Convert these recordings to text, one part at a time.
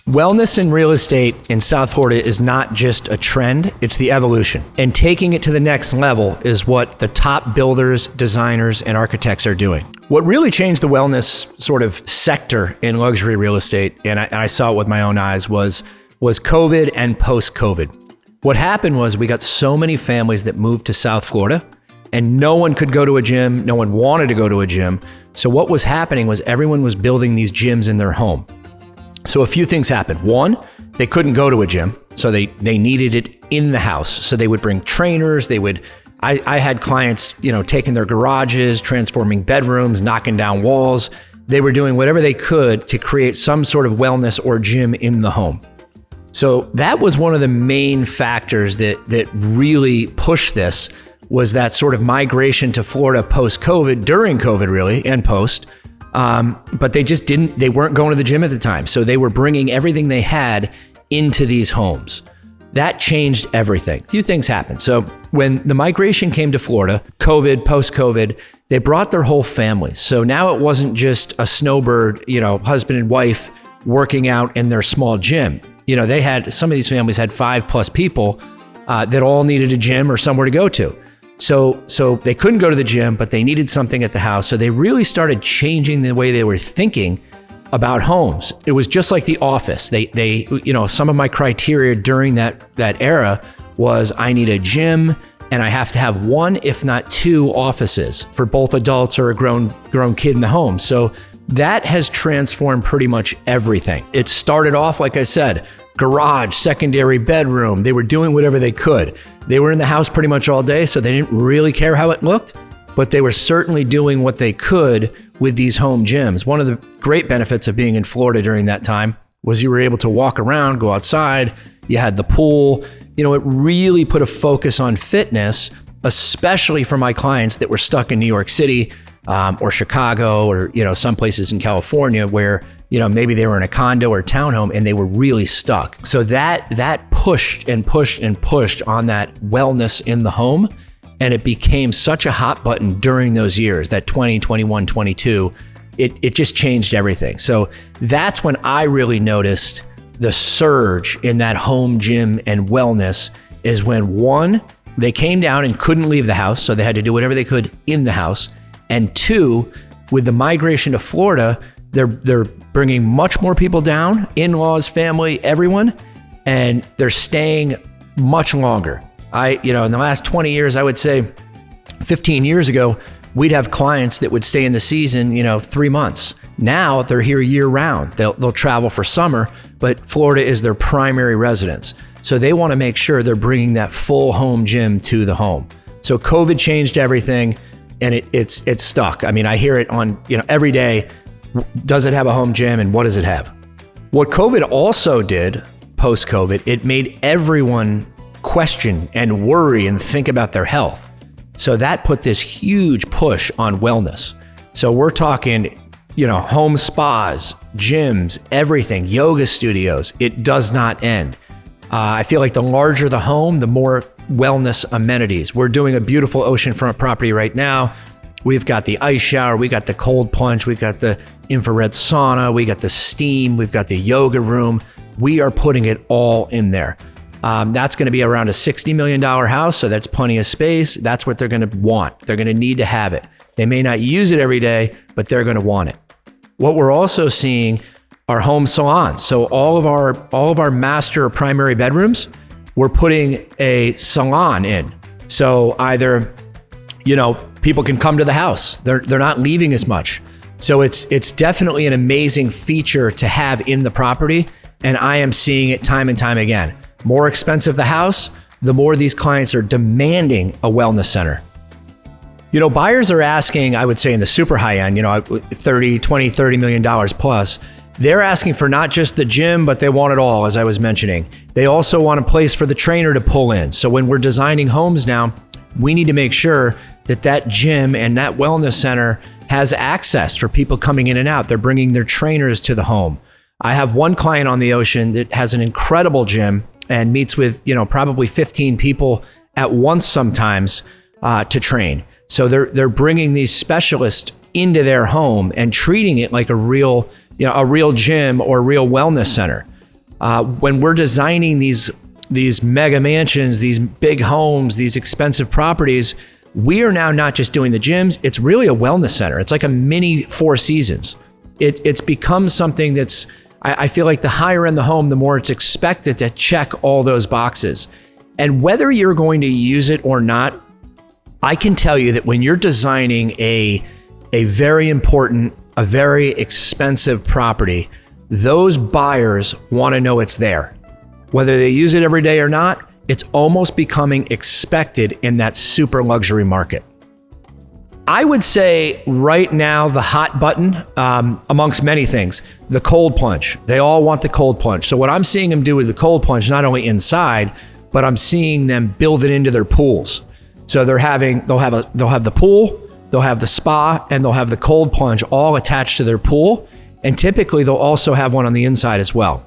Wellness in real estate in South Florida is not just a trend, it's the evolution. And taking it to the next level is what the top builders, designers, and architects are doing. What really changed the wellness sort of sector in luxury real estate, and I saw it with my own eyes, was COVID and post-COVID. What happened was we got so many families that moved to South Florida, and no one could go to a gym, no one wanted to go to a gym. So what was happening was everyone was building these gyms in their home. So a few things happened. One, they couldn't go to a gym, so they needed it in the house. So they would bring trainers. I had clients, taking their garages, transforming bedrooms, knocking down walls. They were doing whatever they could to create some sort of wellness or gym in the home. So that was one of the main factors that really pushed this, was that sort of migration to Florida post-COVID, during COVID really, and post. But they weren't going to the gym at the time. So they were bringing everything they had into these homes. That changed everything. A few things happened. So when the migration came to Florida, COVID, post-COVID, they brought their whole families. So now it wasn't just a snowbird, husband and wife working out in their small gym. Some of these families had 5+ people that all needed a gym or somewhere to go to. So they couldn't go to the gym, but they needed something at the house. So they really started changing the way they were thinking about homes. It was just like the office. They some of my criteria during that era was I need a gym and I have to have one, if not two, offices for both adults or a grown kid in the home. So that has transformed pretty much everything. It started off, like I said, garage, secondary bedroom. They were doing whatever they could. They were in the house pretty much all day, so they didn't really care how it looked, but they were certainly doing what they could with these home gyms. One of the great benefits of being in Florida during that time was you were able to walk around, go outside, you had the pool. It really put a focus on fitness, especially for my clients that were stuck in New York City or Chicago or, some places in California where maybe they were in a condo or townhome and they were really stuck. So that pushed and pushed and pushed on that wellness in the home. And it became such a hot button during those years, that 20, 21, 22, it just changed everything. So that's when I really noticed the surge in that home gym and wellness, is when, one, they came down and couldn't leave the house. So they had to do whatever they could in the house. And two, with the migration to Florida, they're bringing much more people down, in-laws, family, everyone, and they're staying much longer. In the last 20 years, I would say 15 years ago, we'd have clients that would stay in the season, 3 months. Now they're here year round. They'll travel for summer, but Florida is their primary residence. So they want to make sure they're bringing that full home gym to the home. So COVID changed everything, and it's stuck. I mean, I hear it on, every day. Does it have a home gym, and what does it have? What COVID also did, post-COVID, it made everyone question and worry and think about their health. So that put this huge push on wellness. So we're talking, home spas, gyms, everything, yoga studios. It does not end. I feel like the larger the home, the more wellness amenities. We're doing a beautiful oceanfront property right now. We've got the ice shower, we got the cold plunge, we've got the infrared sauna, we got the steam, we've got the yoga room. We are putting it all in there. That's going to be around a $60 million house, so that's plenty of space. That's what they're going to want. They're going to need to have it. They may not use it every day, but they're going to want it. What we're also seeing are home salons. So all of our master primary bedrooms, we're putting a salon in. So either, people can come to the house. They're not leaving as much. So it's definitely an amazing feature to have in the property. And I am seeing it time and time again. More expensive the house, the more these clients are demanding a wellness center. Buyers are asking, I would say in the super high end, $30 million plus, they're asking for not just the gym, but they want it all, as I was mentioning. They also want a place for the trainer to pull in. So when we're designing homes now, we need to make sure that gym and that wellness center has access for people coming in and out. They're bringing their trainers to the home. I have one client on the ocean that has an incredible gym and meets with, probably 15 people at once sometimes to train. So they're bringing these specialists into their home and treating it like a real gym or a real wellness center. When we're designing these mega mansions, these big homes, these expensive properties, we are now not just doing the gyms, it's really a wellness center. It's like a mini Four Seasons. It's become something that's, I feel like the higher end the home, the more it's expected to check all those boxes. And whether you're going to use it or not, I can tell you that when you're designing a very important, a very expensive property, those buyers want to know it's there. Whether they use it every day or not, it's almost becoming expected in that super luxury market. I would say right now, the hot button, amongst many things, the cold plunge. They all want the cold plunge. So what I'm seeing them do with the cold plunge, not only inside, but I'm seeing them build it into their pools. So they'll have the pool, they'll have the spa, and they'll have the cold plunge all attached to their pool. And typically they'll also have one on the inside as well.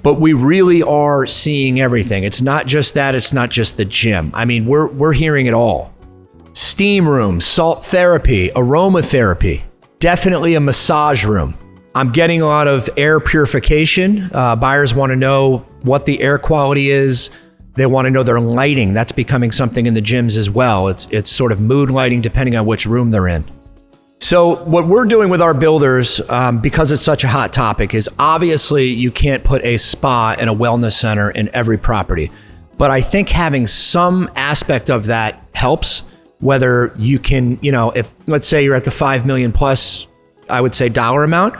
But we really are seeing everything. It's not just that, it's not just the gym. I mean, we're hearing it all. Steam room, salt therapy, aromatherapy, definitely a massage room. I'm getting a lot of air purification. Buyers want to know what the air quality is. They want to know their lighting. That's becoming something in the gyms as well. It's sort of mood lighting depending on which room they're in. So what we're doing with our builders, because it's such a hot topic, is obviously you can't put a spa and a wellness center in every property. But I think having some aspect of that helps. Whether you can, if let's say you're at the 5 million plus, I would say dollar amount,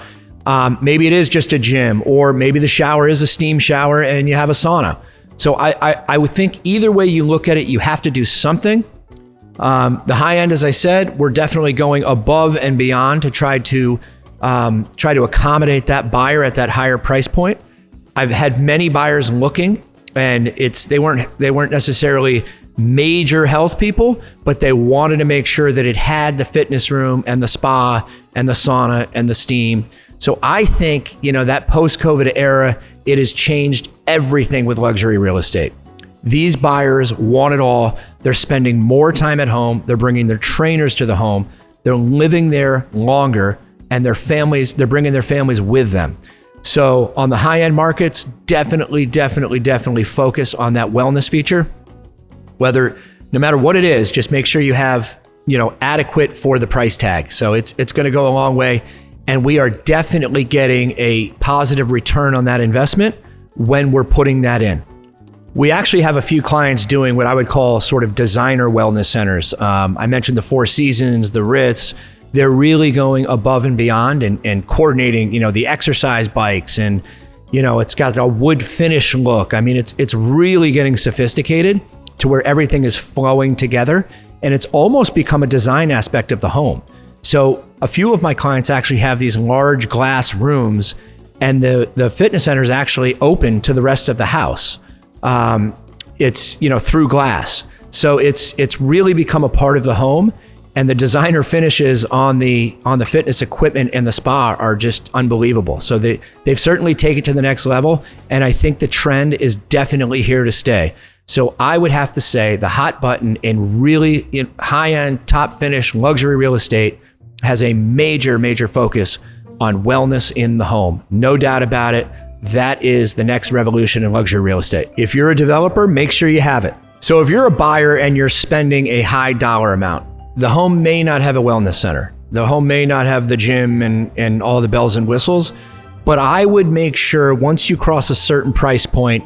maybe it is just a gym, or maybe the shower is a steam shower and you have a sauna. So I would think either way you look at it, you have to do something. The high end, as I said, we're definitely going above and beyond to try to accommodate that buyer at that higher price point. I've had many buyers looking, and they weren't necessarily major health people, but they wanted to make sure that it had the fitness room and the spa and the sauna and the steam. So I think, that post-COVID era, it has changed everything with luxury real estate. These buyers want it all. They're spending more time at home. They're bringing their trainers to the home. They're living there longer, and they're bringing their families with them. So on the high-end markets, definitely focus on that wellness feature. No matter what it is, just make sure you have, adequate for the price tag. So it's going to go a long way. And we are definitely getting a positive return on that investment when we're putting that in. We actually have a few clients doing what I would call sort of designer wellness centers. I mentioned the Four Seasons, the Ritz. They're really going above and beyond and coordinating, the exercise bikes, and, it's got a wood finish look. I mean, it's really getting sophisticated to where everything is flowing together, and it's almost become a design aspect of the home. So a few of my clients actually have these large glass rooms, and the fitness center is actually open to the rest of the house. It's, through glass. So it's really become a part of the home, and the designer finishes on the fitness equipment and the spa are just unbelievable. So they've certainly taken it to the next level, and I think the trend is definitely here to stay. So I would have to say the hot button in really high-end, top finish luxury real estate has a major focus on wellness in the home. No doubt about it. That is the next revolution in luxury real estate. If you're a developer, make sure you have it. So if you're a buyer and you're spending a high dollar amount, the home may not have a wellness center. The home may not have the gym and all the bells and whistles, but I would make sure once you cross a certain price point,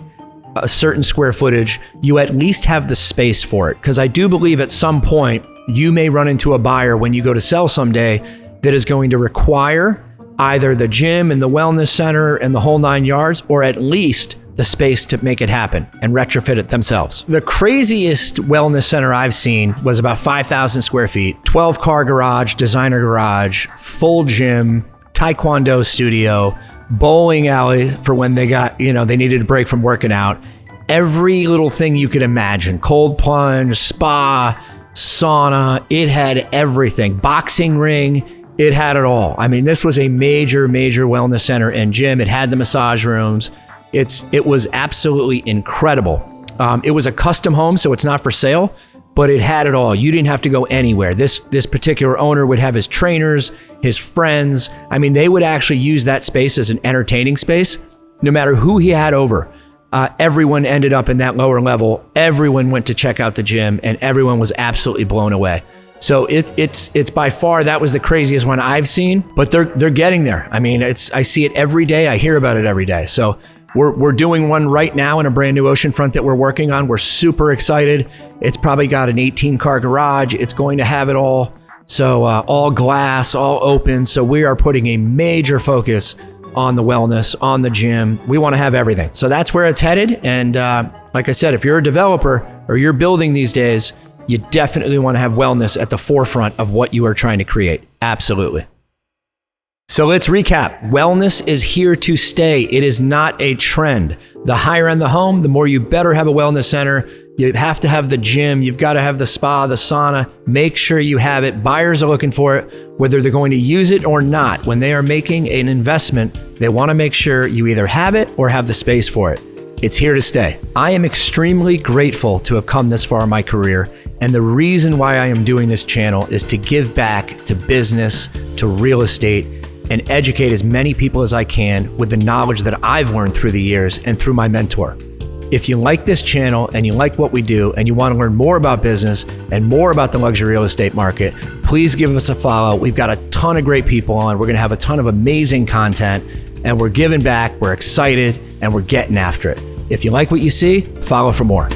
a certain square footage, you at least have the space for it. Because I do believe at some point you may run into a buyer when you go to sell someday that is going to require either the gym and the wellness center and the whole 9 yards, or at least the space to make it happen and retrofit it themselves. The craziest wellness center I've seen was about 5,000 square feet, 12-car garage, designer garage, full gym, taekwondo studio, bowling alley for when they got, they needed a break from working out. Every little thing you could imagine, cold plunge, spa, sauna, it had everything. Boxing ring, it had it all. I mean, this was a major wellness center and gym. It had the massage rooms. It was absolutely incredible. It was a custom home, so it's not for sale, but it had it all. You didn't have to go anywhere. This particular owner would have his trainers, his friends. I mean, they would actually use that space as an entertaining space. No matter who he had over, everyone ended up in that lower level. Everyone went to check out the gym, and everyone was absolutely blown away. So it's by far, that was the craziest one I've seen, but they're getting there. I mean, I see it every day. I hear about it every day. So we're doing one right now in a brand new oceanfront that we're working on. We're super excited. It's probably got an 18-car garage. It's going to have it all. So all glass, all open. So we are putting a major focus on the wellness, on the gym. We want to have everything. So that's where it's headed. And like I said, if you're a developer or you're building these days, you definitely want to have wellness at the forefront of what you are trying to create. Absolutely. So let's recap. Wellness is here to stay. It is not a trend. The higher end the home, the more you better have a wellness center. You have to have the gym. You've got to have the spa, the sauna. Make sure you have it. Buyers are looking for it, whether they're going to use it or not. When they are making an investment, they want to make sure you either have it or have the space for it. It's here to stay. I am extremely grateful to have come this far in my career. And the reason why I am doing this channel is to give back to business, to real estate, and educate as many people as I can with the knowledge that I've learned through the years and through my mentor. If you like this channel and you like what we do and you want to learn more about business and more about the luxury real estate market, please give us a follow. We've got a ton of great people on. We're going to have a ton of amazing content, and we're giving back, we're excited, and we're getting after it. If you like what you see, follow for more.